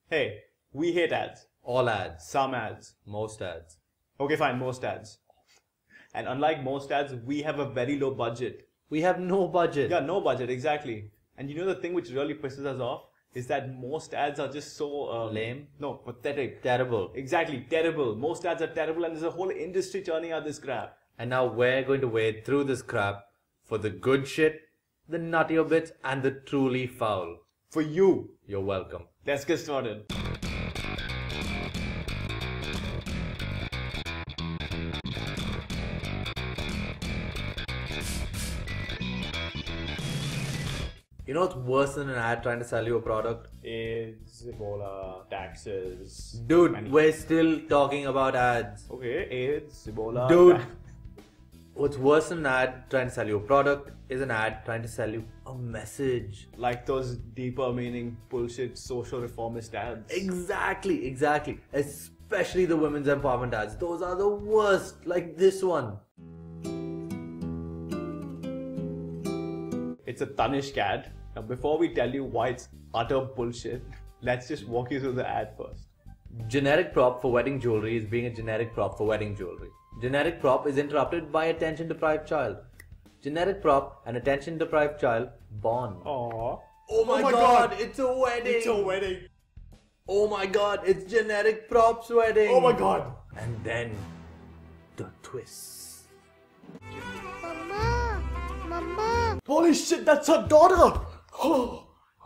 Hey, we hate ads. All ads. Some ads. Most ads. Okay, fine, most ads. And unlike most ads, we have a very low budget. We have no budget. Yeah, no budget, exactly. And you know the thing which really pisses us off is that most ads are just so... Lame? No, pathetic. Terrible. Exactly, terrible. Most ads are terrible and there's a whole industry churning out this crap. And now we're going to wade through this crap for the good shit, the nuttier bits, and the truly foul. For you. You're welcome. Let's get started. You know what's worse than an ad trying to sell you a product? AIDS, Ebola, taxes. Dude, we're still talking about ads. Okay, AIDS, Ebola. Dude, what's worse than an ad trying to sell you a product is an ad trying to sell you a message. Like those deeper meaning bullshit social reformist ads. Exactly. Especially the women's empowerment ads. Those are the worst, like this one. It's a Tanishq ad. Now before we tell you why it's utter bullshit, let's just walk you through the ad first. Generic prop for wedding jewelry is being a generic prop for wedding jewelry. Generic prop is interrupted by attention deprived child. Generic prop and attention deprived child bond. Aww. Oh my god, it's a wedding! It's a wedding! Oh my god, it's generic props wedding! Oh my god! And then the twist. Mama! Holy shit, that's her daughter!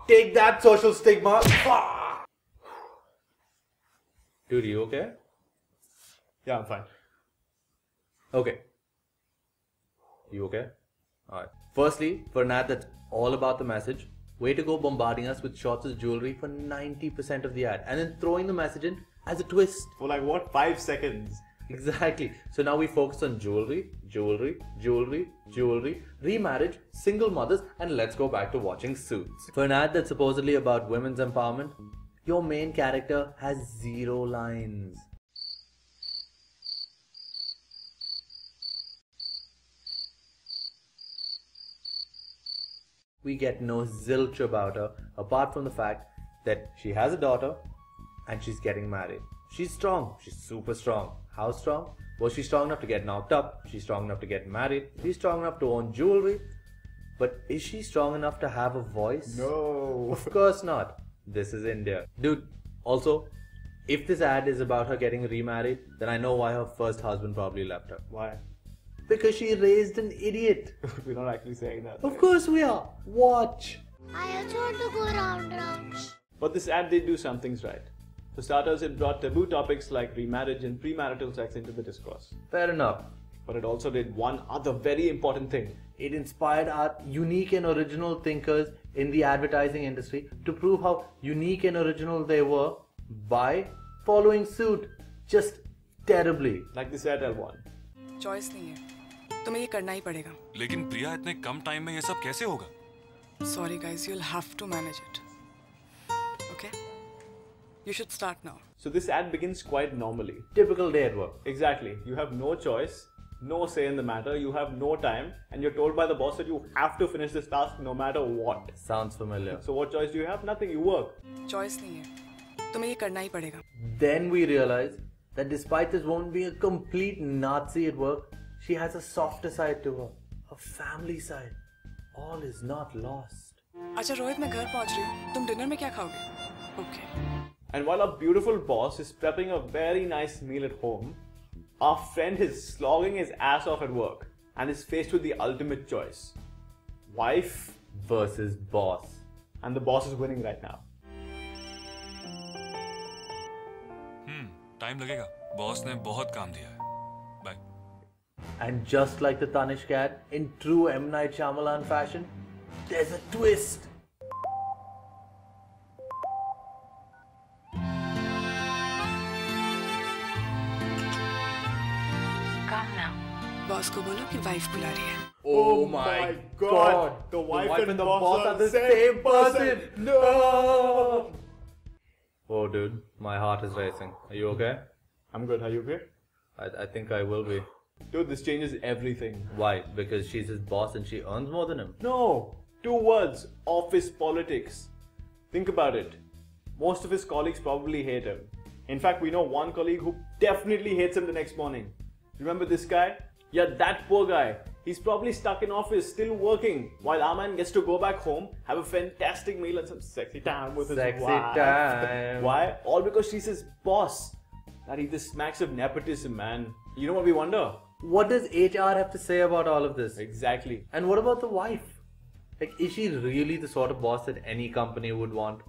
Take that, social stigma! Dude, you okay? Yeah, I'm fine. Okay. You okay? Alright. Firstly, for an ad that's all about the message, way to go bombarding us with shots of jewelry for 90% of the ad and then throwing the message in as a twist. For like what, 5 seconds? Exactly. So now we focus on jewelry, remarriage, single mothers, and let's go back to watching Suits. For an ad that's supposedly about women's empowerment, your main character has 0 lines. We get no zilch about her apart from the fact that she has a daughter and she's getting married. She's strong. She's super strong. How strong? Well, she's strong enough to get knocked up. She's strong enough to get married. She's strong enough to own jewelry. But is she strong enough to have a voice? No. Of course not. This is India. Dude, also, if this ad is about her getting remarried, then I know why her first husband probably left her. Why? Because she raised an idiot. We're not actually saying that. Of course we are. Watch. I also want to go round. But this ad did do some things right. For starters, it brought taboo topics like remarriage and premarital sex into the discourse. Fair enough. But it also did one other very important thing. It inspired our unique and original thinkers in the advertising industry to prove how unique and original they were by following suit. Just terribly. Like this Airtel one. Choice नहीं है, तुम्हें ये करना ही पड़ेगा. लेकिन प्रिया इतने कम time में ये सब कैसे होगा? Sorry guys, you'll have to manage it. Okay? You should start now. So this ad begins quite normally. Typical day at work. Exactly. You have no choice, no say in the matter, you have no time, and you're told by the boss that you have to finish this task no matter what. Sounds familiar. So what choice do you have? Nothing. You work. Choice नहीं है, तुम्हें ये करना ही पड़ेगा. Then we realize that despite this woman being a complete Nazi at work, she has a softer side to her. A family side. All is not lost. अच्छा रोहित, मैं घर पहुंच रही हूँ. तुम डिनर में क्या खाओगे? Okay. And while our beautiful boss is prepping a very nice meal at home, our friend is slogging his ass off at work and is faced with the ultimate choice. Wife Versus boss. and the boss is winning right now. Time लगेगा. Boss ने बहुत काम दिया है. Bye. And just like the Tanishq ad, in true M. Night Shyamalan fashion, there's a twist. Come now. Boss को बोलो कि wife बुला रही है. Oh my god! The wife and the boss are the same person! No! Oh dude, my heart is racing. Are you okay? I'm good. Are you okay? I think I will be. Dude, this changes everything. Why? Because she's his boss and she earns more than him. No! 2 words. Office politics. Think about it. Most of his colleagues probably hate him. In fact, we know one colleague who definitely hates him the next morning. Remember this guy? Yeah, that poor guy. He's probably stuck in office, still working, while our man gets to go back home, have a fantastic meal and some sexy time with his wife. time. Why? All because she's his boss. That he just smacks of nepotism, man. You know what we wonder? What does HR have to say about all of this? Exactly. And what about the wife? Like, is she really the sort of boss that any company would want?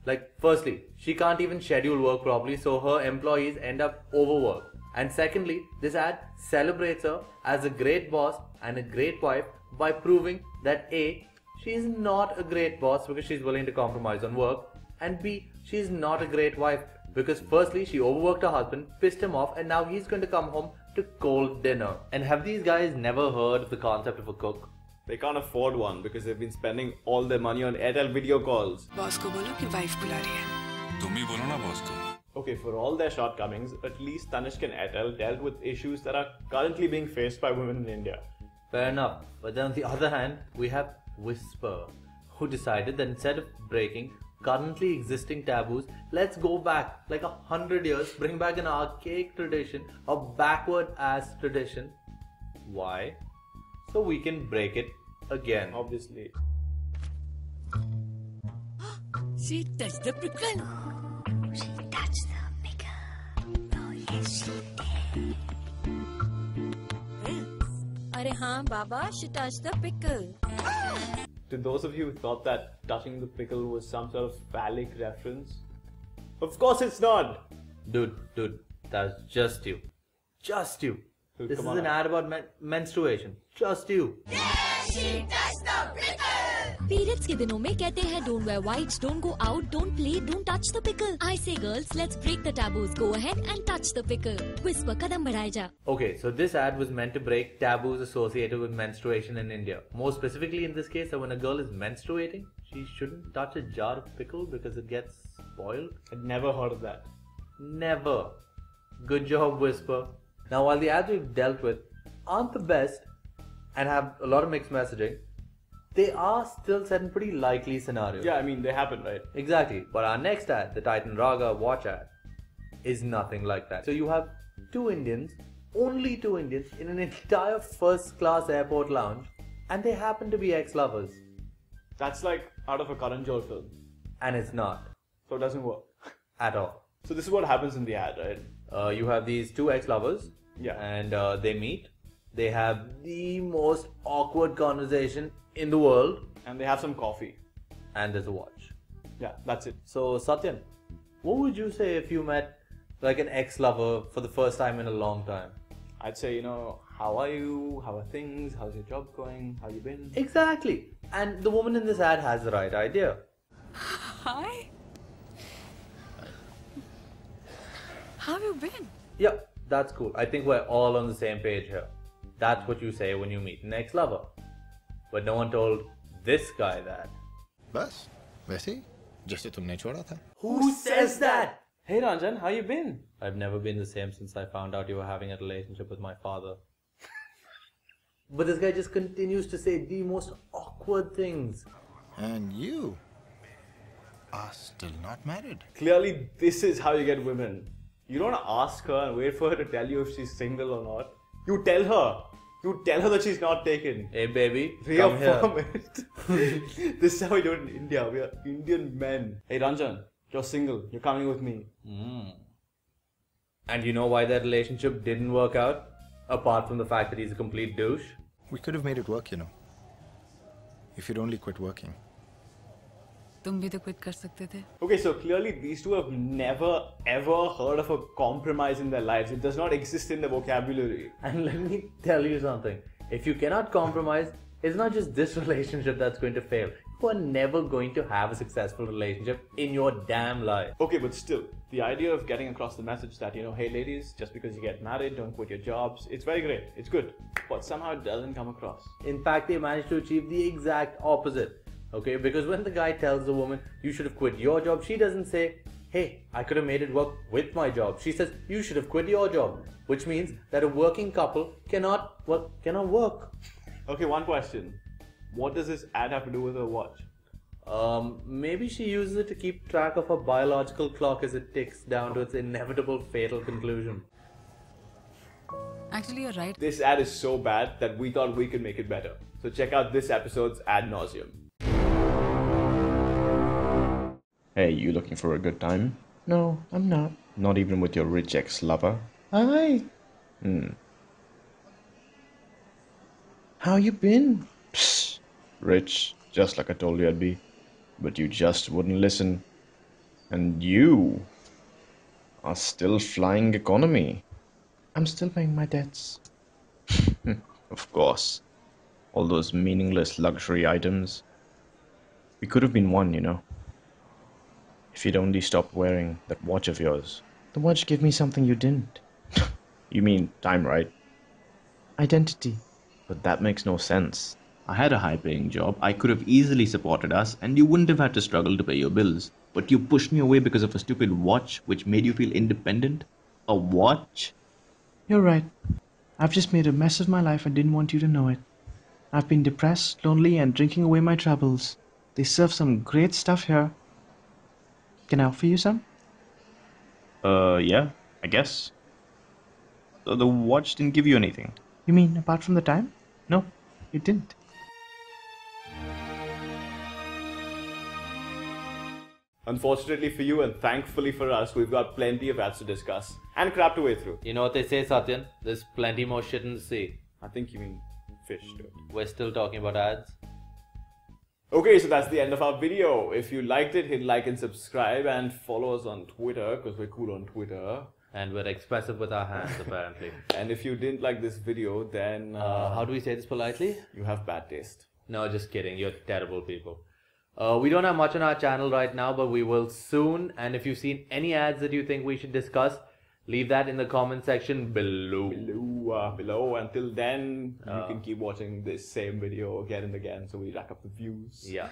Like, firstly, she can't even schedule work properly, so her employees end up overworked. And secondly, this ad celebrates her as a great boss and a great wife by proving that A, she is not a great boss because she's willing to compromise on work, and B, she is not a great wife because firstly, she overworked her husband, pissed him off, and now he's going to come home to cold dinner. And have these guys never heard of the concept of a cook? They can't afford one because they've been spending all their money on Airtel video calls. Boss को बोलो कि wife बुला रही है. तुम ही बोलो ना boss को. Okay, for all their shortcomings, at least Tanishq and Airtel dealt with issues that are currently being faced by women in India. Fair enough. But then on the other hand, we have Whisper, who decided that instead of breaking currently existing taboos, let's go back like 100 years, bring back an archaic tradition, a backward ass tradition. Why? So we can break it again. Obviously. She touched the prickle. She touched the pickle. Oh yes, she did. अरे हाँ बाबा, she touched the pickle. To those of you who thought that touching the pickle was some sort of phallic reference, of course it's not. Dude, that's just you. Just you. Dude, This is come on an ad about menstruation. Just you. Periods के दिनों में कहते हैं don't wear whites, don't go out, don't play, don't touch the pickle. I say girls, let's break the taboos. Go ahead and touch the pickle. Whisper, कदम बढ़ाए जा. Okay, so this ad was meant to break taboos associated with menstruation in India. More specifically in this case, that when a girl is menstruating, she shouldn't touch a jar of pickle because it gets spoiled. I'd never heard of that. Never. Good job, Whisper. Now, while the ads we've dealt with aren't the best and have a lot of mixed messaging, they are still set in pretty likely scenarios. Yeah, I mean, they happen, right? Exactly. But our next ad, the Titan Raga watch ad, is nothing like that. So you have two Indians, only two Indians, in an entire first-class airport lounge, and they happen to be ex-lovers. That's like out of a Karan Johar film. And it's not. So it doesn't work. At all. So this is what happens in the ad, right? You have these two ex-lovers. Yeah. And they meet. They have the most awkward conversation in the world. And they have some coffee. And there's a watch. Yeah, that's it. So, Satyan, what would you say if you met like an ex-lover for the first time in a long time? I'd say, you know, how are you? How are things? How's your job going? How you been? Exactly. And the woman in this ad has the right idea. Hi. How have you been? Yeah, that's cool. I think we're all on the same page here. That's what you say when you meet an ex-lover. But no one told this guy that. बस वैसे ही जैसे तुमने छोड़ा था. Who says that? Hey Ranjan, how you been? I've never been the same since I found out you were having a relationship with my father. But this guy just continues to say the most awkward things. And you are still not married. Clearly, this is how you get women. You don't ask her and wait for her to tell you if she's single or not. You tell her. You tell her that she's not taken. Hey baby, come Reaffirm here. it. This is how we do it in India. We are Indian men. Hey Ranjan, you're single. You're coming with me. And you know why that relationship didn't work out? Apart from the fact that he's a complete douche. We could have made it work, you know. If you'd only quit working. तुम भी तो quit कर सकते थे. Okay, so clearly these two have never ever heard of a compromise in their lives. It does not exist in their vocabulary. And let me tell you something. If you cannot compromise, it's not just this relationship that's going to fail. You are never going to have a successful relationship in your damn life. Okay, but still, the idea of getting across the message that, you know, hey ladies, just because you get married, don't quit your jobs, it's very great, it's good. But somehow it doesn't come across. In fact, they managed to achieve the exact opposite. Okay, because when the guy tells the woman, you should have quit your job, she doesn't say, hey, I could have made it work with my job. She says, you should have quit your job. Which means that a working couple cannot work. Okay, one question. What does this ad have to do with a watch? Maybe she uses it to keep track of her biological clock as it ticks down to its inevitable fatal conclusion. Actually, you're right. This ad is so bad that we thought we could make it better. So check out this episode's ad nauseum. Hey, you looking for a good time? No, I'm not. Not even with your rich ex-lover? Hi. How you been? Psst. Rich, just like I told you I'd be. But you just wouldn't listen. And you are still flying economy. I'm still paying my debts. Of course. All those meaningless luxury items. We could have been one, you know. If you'd only stopped wearing that watch of yours. The watch gave me something you didn't. You mean time, right? Identity. But that makes no sense. I had a high-paying job. I could have easily supported us, and you wouldn't have had to struggle to pay your bills. But you pushed me away because of a stupid watch which made you feel independent? A watch? You're right. I've just made a mess of my life and didn't want you to know it. I've been depressed, lonely, and drinking away my troubles. They serve some great stuff here. Can I offer you some? Yeah, I guess. So the watch didn't give you anything? You mean apart from the time? No, it didn't. Unfortunately for you and thankfully for us, we've got plenty of ads to discuss and crap to wade through. You know what they say, Satyan? There's plenty more shit in the sea. I think you mean fish, dude. We're still talking about ads. Okay, so that's the end of our video. If you liked it, hit like and subscribe and follow us on Twitter because we're cool on Twitter. And we're expressive with our hands, apparently. And if you didn't like this video, then how do we say this politely? you have bad taste. No, just kidding. You're terrible people. We don't have much on our channel right now, but we will soon. And if you've seen any ads that you think we should discuss, leave that in the comment section below. Below. Until then, you can keep watching this same video again and again so we rack up the views. Yeah.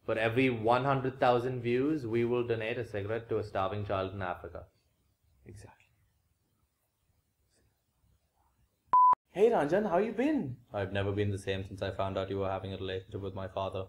For every 100,000 views, we will donate a cigarette to a starving child in Africa. Exactly. Hey Ranjan, how you been? I've never been the same since I found out you were having a relationship with my father.